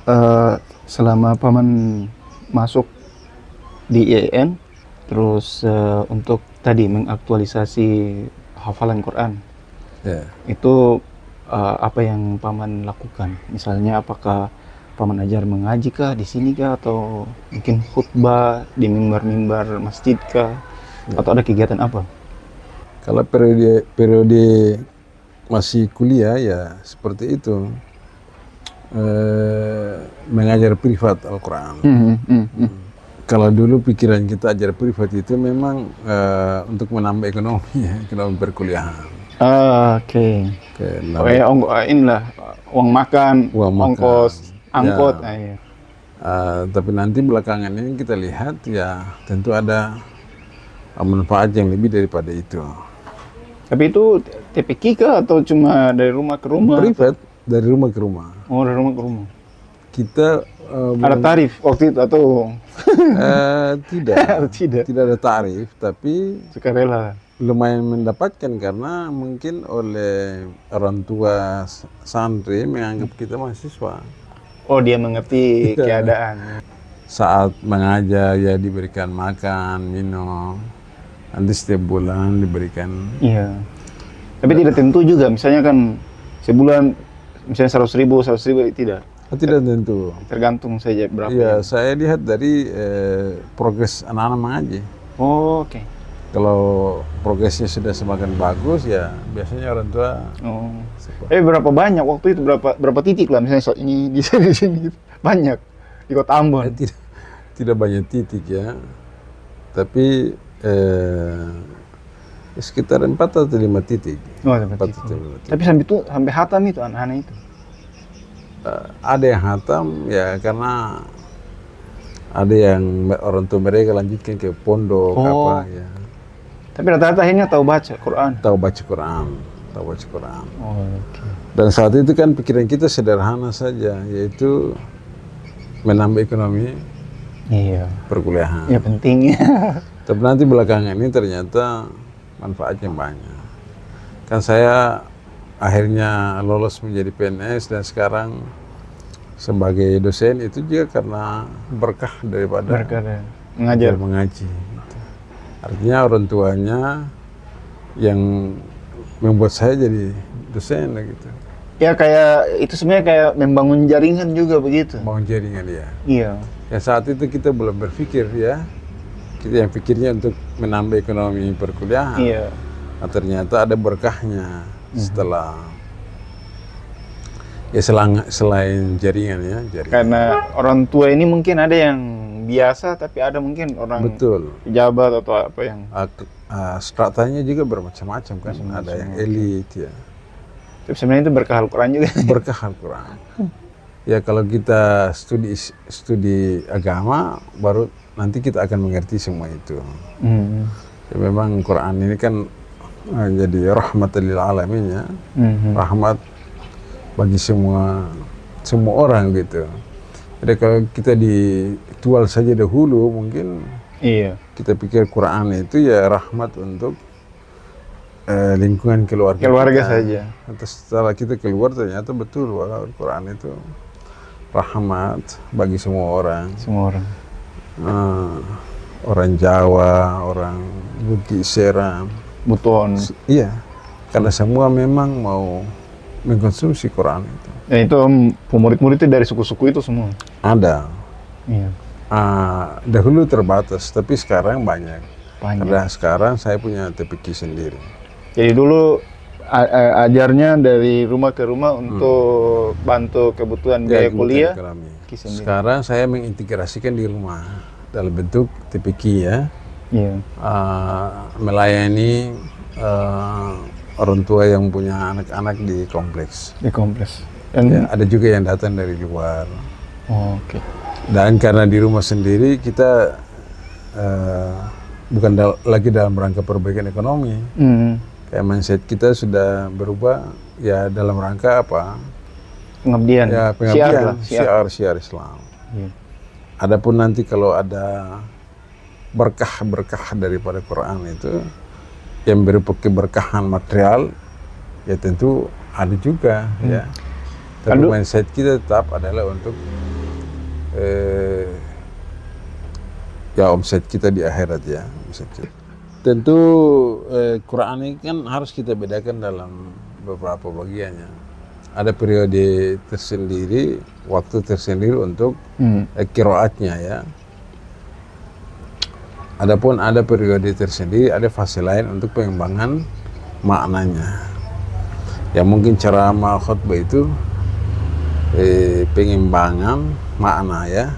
Eh, Selama paman masuk di IAIN, terus untuk tadi mengaktualisasi hafalan Quran, Ya. itu apa yang paman lakukan? Misalnya apakah paman ajar mengaji kah di sini kah, atau mungkin khutbah di mimbar-mimbar masjid kah, atau ada kegiatan apa? Kalau periode masih kuliah ya seperti itu, mengajar privat Al-Quran. Kalau dulu pikiran kita ajar privat itu memang untuk menambah ekonomi ya, ekonomi perkuliahan. Oke. Kayak Oh nambah ya, inilah uang makan, uang makan. ongkos, Ya. angkot. Iya. Tapi nanti belakangan ini kita lihat ya tentu ada manfaat yang lebih daripada itu. Tapi itu TPQ kah atau cuma dari rumah ke rumah? Privat dari rumah ke rumah. Oh, dari rumah ke rumah. Kita Ada tarif waktu itu atau tidak, tidak? tidak ada tarif, tapi Sukarela. lumayan mendapatkan karena mungkin oleh orang tua santri menganggap kita mahasiswa. Oh, dia mengerti keadaan. Saat mengajar ya diberikan makan, minum, nanti setiap bulan diberikan. Iya. Tapi tidak tentu juga, misalnya kan sebulan misalnya 100.000, 100.000 tidak. Tidak tentu. Tergantung saja berapa. Ya, saya lihat dari progres anak-anak mengaji. Oh, oke. Kalau progresnya sudah semakin bagus ya biasanya orang tua. Oh. Berapa banyak waktu itu, berapa titik lah misalnya ini di sini gitu. Banyak di Kota Ambon. Tidak banyak titik ya, tapi sekitar 4 atau 5 titik. Oh, sampai titik. Tapi sampai hatam itu anak-anak itu. Ada yang hatam ya karena ada yang orang tua mereka lanjutkan ke pondok apa ya. Tapi rata-rata akhirnya tahu baca Quran. Tahu baca Quran. Oh, oke. Dan saat itu kan pikiran kita sederhana saja, yaitu menambah ekonomi. Iya. Perkuliahan. Ya pentingnya. Tapi nanti belakangan ini ternyata manfaatnya banyak. Kan saya akhirnya lolos menjadi PNS dan sekarang sebagai dosen itu juga karena berkah daripada mengaji. Artinya orang tuanya yang membuat saya jadi dosen gitu. Ya kayak itu sebenarnya kayak membangun jaringan juga begitu. Membangun jaringan ya. Iya. Ya saat itu kita belum berpikir ya. Kita yang pikirnya untuk menambah ekonomi perkuliahan. Iya. Nah, ternyata ada berkahnya setelah ya selain jaringan ya. Jaringan. Karena orang tua ini mungkin ada yang biasa, tapi ada mungkin orang pejabat atau apa yang stratanya juga bermacam-macam kan. Ada yang elit ya. Tapi sebenarnya itu berkah Al-Quran juga. Berkah Al-Quran. Ya kalau kita studi agama, baru nanti kita akan mengerti semua itu. Ya, memang Quran ini kan jadi rahmatan lil alamin ya. Rahmat bagi semua orang gitu. Jadi kalau kita ditual saja dahulu mungkin kita pikir Quran itu ya rahmat untuk lingkungan keluarga kita saja. Atau setelah kita keluar ternyata betul bahwa Al-Quran itu rahmat bagi semua orang. Orang Jawa, orang Bugis, Seram, Buton. Iya, karena semua memang mau mengkonsumsi Quran itu. Ya itu pemurid-murid itu dari suku-suku itu semua? Ada. Iya. Dahulu terbatas, tapi sekarang banyak. Banyak. Karena sekarang saya punya TPQ sendiri. Jadi dulu ajarnya dari rumah ke rumah untuk bantu kebutuhan biaya kuliah. Sekarang saya mengintegrasikan di rumah dalam bentuk TPQ ya. Iya. Melayani orang tua yang punya anak-anak di kompleks. Ya, ada juga yang datang dari luar. Oh, oke. Dan karena di rumah sendiri kita bukan lagi dalam rangka perbaikan ekonomi. Kayak mindset kita sudah berubah ya dalam rangka apa? Pengabdian. Ya, pengabdian. Syiar Islam. Adapun nanti kalau ada berkah daripada Quran itu yang berupa keberkahan material ya tentu ada juga ya. Tapi mindset kita tetap adalah untuk ya omset kita di akhirat ya. Omset kita. Tentu Quran ini kan harus kita bedakan dalam beberapa bagiannya. Ada periode tersendiri, waktu tersendiri untuk qiraatnya ya. Adapun ada periode tersendiri, ada fase lain untuk pengembangan maknanya. Ya mungkin ceramah khutbah itu pengembangan makna ya,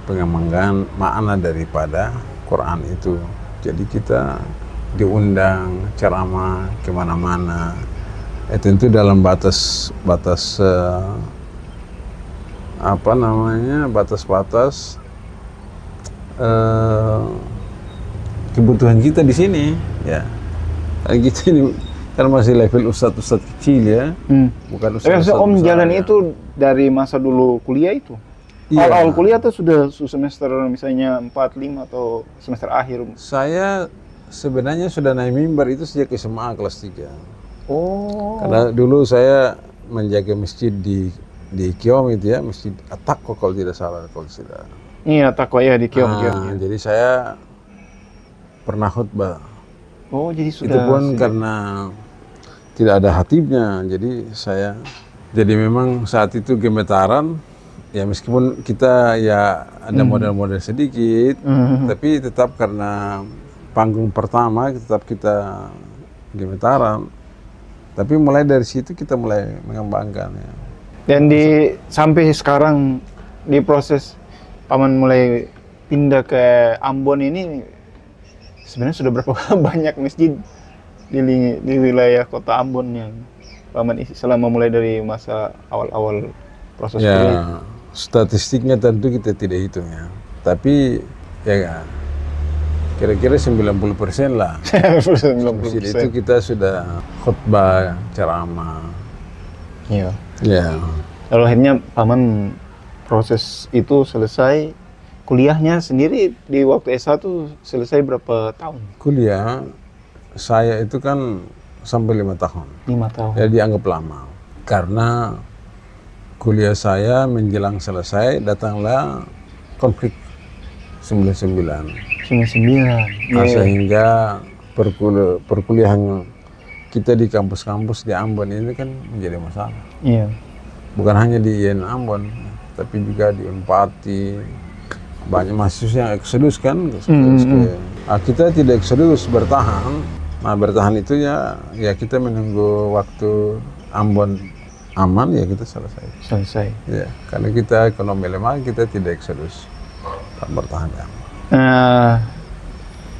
pengembangan makna daripada Quran itu. Jadi kita diundang ceramah kemana-mana. Tentu dalam batas apa namanya, batas kebutuhan kita di sini ya. Kita ini kan masih level ustadz kecil ya, bukan ustadz. Om jalan itu dari masa dulu kuliah itu. Iya. Awal kuliah tuh sudah semester misalnya 4, 5 atau semester akhir. Saya sebenarnya sudah naik mimbar itu sejak SMA kelas 3. Oh. Karena dulu saya menjaga masjid di Kiom itu ya, masjid At-Taqwa kalau tidak salah, kalau tidak. Iya, Taqwa ya di Kiom. Jadi saya pernah khutbah. Oh, jadi sudah. Itu pun karena tidak ada khatibnya, jadi memang saat itu gemetaran. Ya meskipun kita ya ada model-model sedikit, tapi tetap karena panggung pertama tetap kita gemetaran. Tapi mulai dari situ kita mulai mengembangkan ya. Dan sampai sekarang di proses Paman mulai pindah ke Ambon ini, sebenarnya sudah berapa banyak masjid di wilayah kota Ambon yang Paman isi selama mulai dari masa awal-awal proses kuliah? Ya, statistiknya tentu kita tidak hitung ya. Tapi ya kira-kira 90% lah. 90%. Itu kita sudah khutbah, ceramah. Iya. Ya. Lalu akhirnya Paman proses itu selesai, kuliahnya sendiri di waktu S1 selesai berapa tahun? Kuliah saya itu kan sampai 5 tahun. 5 tahun. Ya dianggap lama. Karena kuliah saya menjelang selesai datanglah konflik 99. 99. Nah, sehingga perkuliahan kita di kampus-kampus di Ambon ini kan menjadi masalah. Iya. Bukan hanya di IAIN Ambon, tapi juga di Unpati. Banyak mahasiswa yang eksodus kan. Kita tidak eksodus, bertahan. Nah bertahan itu ya kita menunggu waktu Ambon aman ya kita selesai. Ya, karena kita ekonomi lemah, kita tidak eksodus, bertahan ya.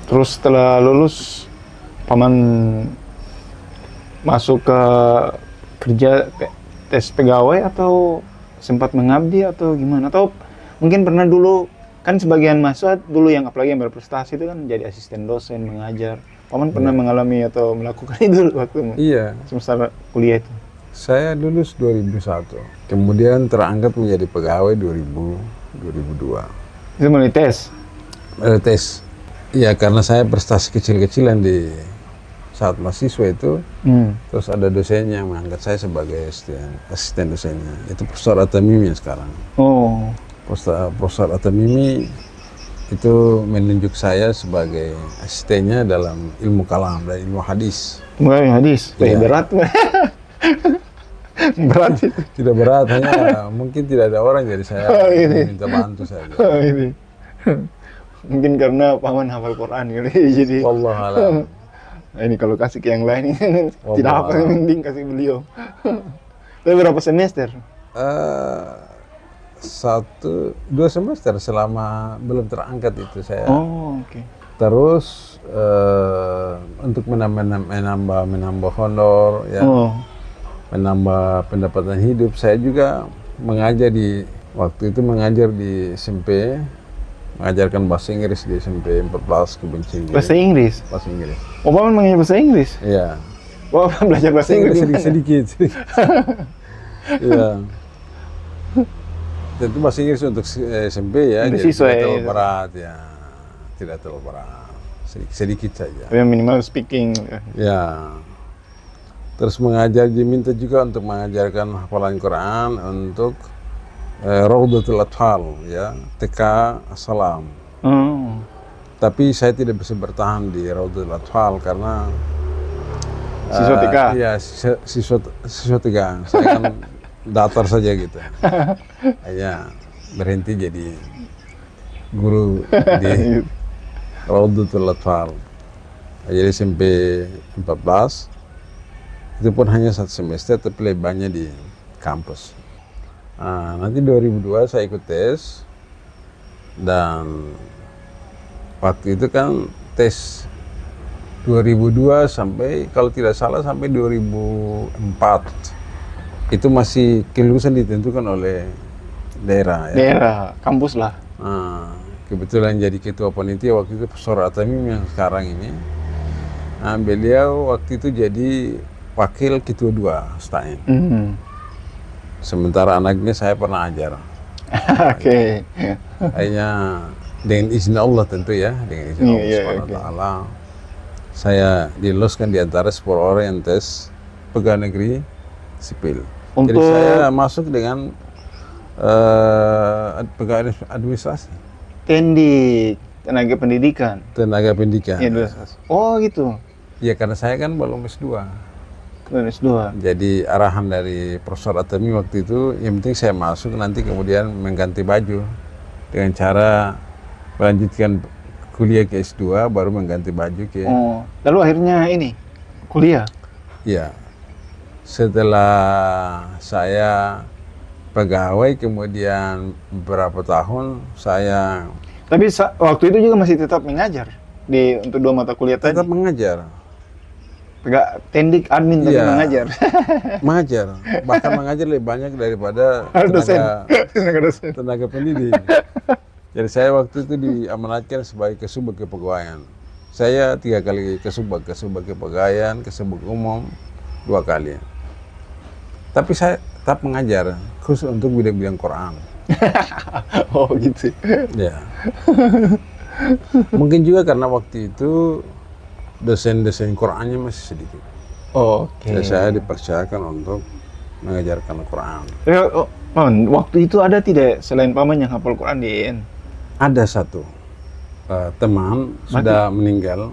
Terus setelah lulus Paman masuk ke kerja tes pegawai atau sempat mengabdi atau gimana? Atau mungkin pernah dulu, kan sebagian mahasiswa dulu yang apalagi yang berprestasi itu kan jadi asisten dosen, mengajar. Paman pernah mengalami atau melakukan itu waktu semester kuliah itu? Saya lulus 2001, kemudian terangkat menjadi pegawai 2002. Itu melalui tes? Tes. Ya karena saya prestasi kecil-kecilan di saat mahasiswa itu, terus ada dosennya yang mengangkat saya sebagai asisten dosennya. Itu Profesor Atamimi sekarang. Oh. Profesor Atamimi itu menunjuk saya sebagai asistennya dalam ilmu kalam dan ilmu hadis. Ilmu hadis? Ya. Berat. Berat itu. Tidak berat, hanya mungkin tidak ada orang jadi saya minta bantu saja. Mungkin karena Paman hafal Quran jadi. Wallahualam. Nah, ini kalau kasih ke yang lain tidak apa, yang penting kasih beliau. Tapi berapa semester? 2 semester selama belum terangkat itu saya. Oh, oke. Terus untuk menambah honor ya. Menambah pendapatan hidup, saya juga mengajar waktu itu mengajar di SMP, mengajarkan bahasa Inggris di SMP 14 Kebencian. Bahasa Inggris? Bahasa Inggris. Oh, Paman mengajar bahasa Inggris? Iya. Wah, belajar bahasa Inggris sedikit. Iya. Tentu bahasa Inggris untuk SMP ya, jadi tidak terlalu berat ya. Tidak terlalu berat. Sedikit saja. Tapi minimal speaking. Ya. Terus diminta juga untuk mengajarkan hafalan Quran untuk Raudatul Atfal, ya, TK Assalam. Oh. Tapi saya tidak bisa bertahan di Raudatul Atfal karena Siswa TK. iya, siswa TK. Saya kan datar saja gitu. Hanya berhenti jadi guru di Raudatul Atfal. Jadi SMP 14 itu pun hanya 1 semester, tapi lebih banyak di kampus. Nanti 2002 saya ikut tes, dan waktu itu kan tes 2002 sampai, kalau tidak salah, sampai 2004 itu masih kelulusan ditentukan oleh daerah, ya. Daerah, kampus lah. Kebetulan jadi ketua panitia waktu itu Profesor Atamim yang sekarang ini. Beliau waktu itu jadi wakil ketua 2 STAN. Sementara anaknya saya pernah ajar. Oke. Hanya dengan izin Allah tentu, ya, dengan izin Allah Subhanahu wa Ta'ala, saya diloloskan di antara 10 orang yang tes pegawai negeri sipil. Jadi saya masuk dengan pegawai administrasi. Tendik, tenaga pendidikan. Tenaga pendidikan. Oh gitu. Ya, karena saya kan belum S2. S2. Jadi arahan dari Profesor Atami waktu itu, yang penting saya masuk, nanti kemudian mengganti baju dengan cara melanjutkan kuliah ke S2, baru mengganti baju ke... Oh, lalu akhirnya ini, kuliah? Iya. Setelah saya pegawai, kemudian beberapa tahun saya... Tapi waktu itu juga masih tetap mengajar untuk 2 mata kuliah tadi? Tetap mengajar. Tendik admin tapi mengajar. Mengajar, bahkan mengajar lebih banyak daripada tenaga pendidik. Jadi saya waktu itu diamanatkan sebagai Kesubag Kepegawaian. Saya 3 kali Kesubag Kepegawaian, Kesubag Umum 2 kali. Tapi saya tetap mengajar, khusus untuk bidang-bidang Quran. Oh gitu. Ya. Mungkin juga karena waktu itu dosen-dosen Qurannya masih sedikit. Oke. Jadi saya dipercayakan untuk mengajarkan Quran. Waktu itu ada tidak selain paman yang hafal Quran di IN? Ada satu teman sudah meninggal,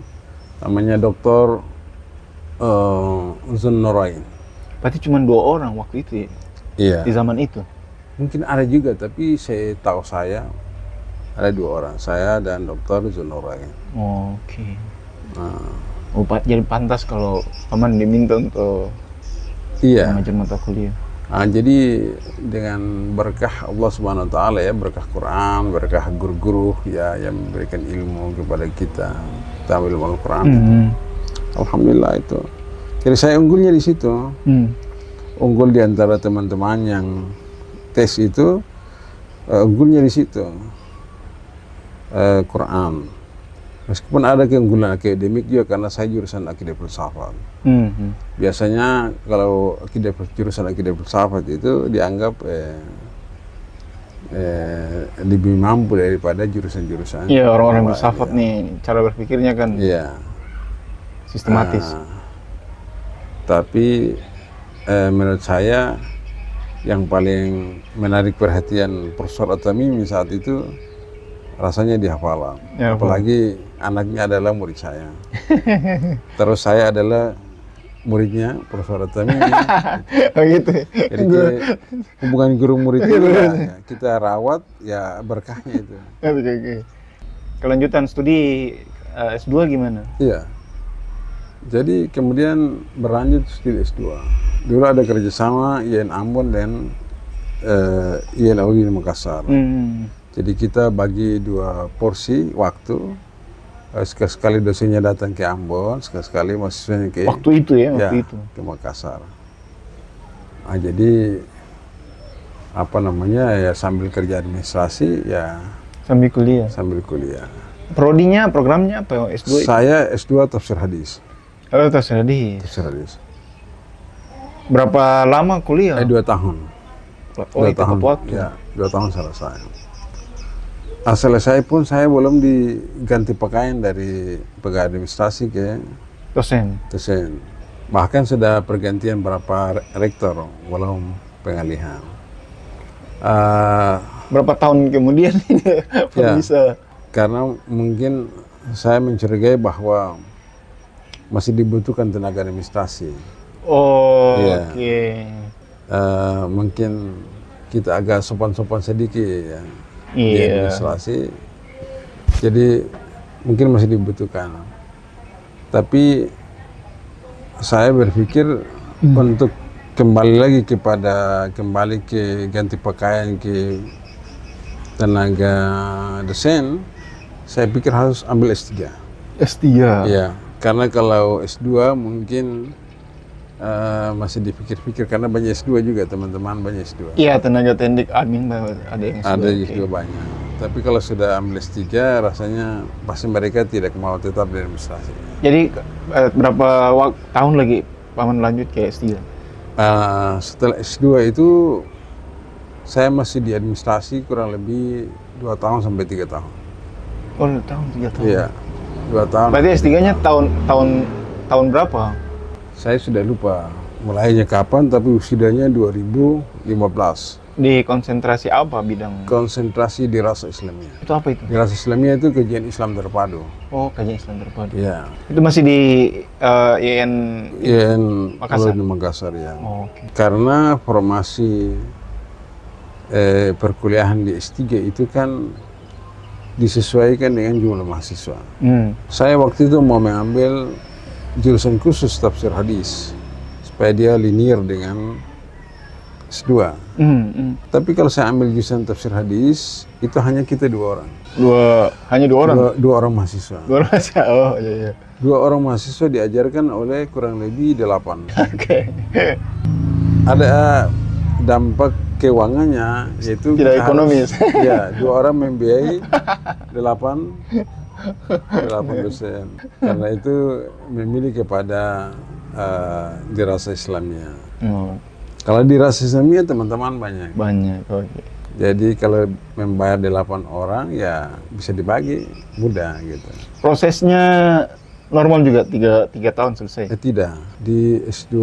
namanya Dr. Zunnurain. Berarti cuma 2 orang waktu itu ya? Iya. Di zaman itu? Mungkin ada juga, tapi saya tahu saya ada 2 orang, saya dan Dr. Zunnurain. Oke. Jadi pantas kalau paman diminta untuk mengajar mata kuliah. Jadi dengan berkah Allah Subhanahu wa Ta'ala, ya, berkah Quran, berkah guru-guru, ya, yang memberikan ilmu kepada kita, ilmu Al-Quran. Alhamdulillah itu. Jadi saya unggulnya di situ. Unggul di antara teman-teman yang tes itu, unggulnya di situ. Quran. Meskipun ada keunggulan akademik juga, karena saya jurusan akidah filsafat. Biasanya kalau jurusan akidah filsafat itu dianggap lebih mampu daripada jurusan-jurusan. Iya, orang-orang filsafat nih, cara berpikirnya kan sistematis. Tapi menurut saya yang paling menarik perhatian Profesor At-Tamimi saat itu rasanya di hafalan. Apalagi anaknya adalah murid saya. Terus saya adalah muridnya Profesor At-Tamimi. Oh gitu. Jadi hubungan guru murid itu ya, kita rawat, ya, berkahnya itu. Oke. Kelanjutan studi S2 gimana? Iya. Jadi kemudian berlanjut studi S2. Dulu ada kerjasama IAIN Ambon dan IAIN Alwi Makassar. Jadi kita bagi 2 porsi waktu. Sekali-sekali dosennya datang ke Ambon, sekali-sekali mahasiswanya ke... Waktu itu ya, waktu itu. Ke Makassar. Jadi ya, sambil kerja administrasi, ya. Sambil kuliah. Sambil kuliah. Prodinya, programnya apa S2? Saya S2 Tafsir Hadis. Oh, Tafsir Hadis. Tafsir Hadis. Berapa lama kuliah? 2 tahun. Oh, 2 tahun. Waktu. Ya, 2 tahun selesai. Selesai pun saya belum diganti pakaian dari pegawai administrasi ke dosen. Bahkan sudah pergantian berapa rektor, belum pengalihan. Eh, Berapa tahun kemudian baru Ya. bisa? karena mungkin saya mencurigai bahwa masih dibutuhkan tenaga administrasi. Oh, Iya. oke. Mungkin kita agak sopan-sopan sedikit ya di Iya. administrasi, jadi mungkin masih dibutuhkan. Tapi saya berpikir untuk kembali ke ganti pakaian ke tenaga dosen, saya pikir harus ambil S3. S3. Ya, karena kalau S2 mungkin masih dipikir-pikir, karena banyak S2 juga, teman-teman banyak S2. Iya, tenaga teknik admin ada yang Ada S2. juga banyak. Tapi kalau sudah ambil S3, rasanya pasti mereka tidak mau tetap di administrasi. Jadi berapa tahun lagi paman lanjut ke S3? Setelah S2 itu, saya masih di administrasi kurang lebih 2 tahun sampai 3 tahun. Oh, 2 tahun, 3 tahun. Iya, 2 tahun. Berarti S3-nya tahun berapa? Saya sudah lupa mulainya kapan, tapi wisudanya 2015. Di konsentrasi apa bidang? Konsentrasi dirasa Islamiyah. Itu apa itu? Dirasa Islamiyah itu kajian Islam terpadu. Oh, kajian Islam terpadu. Iya. Itu masih di IAIN. IAIN Makassar. Di Makassar ya. Oh, oke. Karena formasi perkuliahan di S3 itu kan disesuaikan dengan jumlah mahasiswa. Saya waktu itu mau mengambil jurusan khusus tafsir hadis supaya dia linear dengan S2. Tapi kalau saya ambil jurusan tafsir hadis, itu hanya kita 2 orang. Hanya 2 orang? Dua orang mahasiswa. 2 orang saja. Oh, iya, iya. 2 orang mahasiswa diajarkan oleh kurang lebih 8. Oke. Ada dampak keuangannya, yaitu Tidak kita ekonomis. Ya, 2 orang membiayai 8 dosen. Karena itu memilih kepada dirasa Islamiyah. Oh, Kalau dirasa Islamiyah teman-teman banyak. banyak. Oke. Jadi kalau membayar 8 orang ya bisa dibagi, mudah gitu. Prosesnya normal juga 3 tahun selesai. Tidak, di S2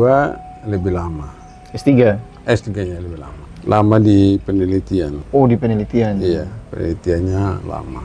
lebih lama. S3. S3-nya lebih lama. Lama di penelitian. Oh, di penelitian. Iya, penelitiannya lama.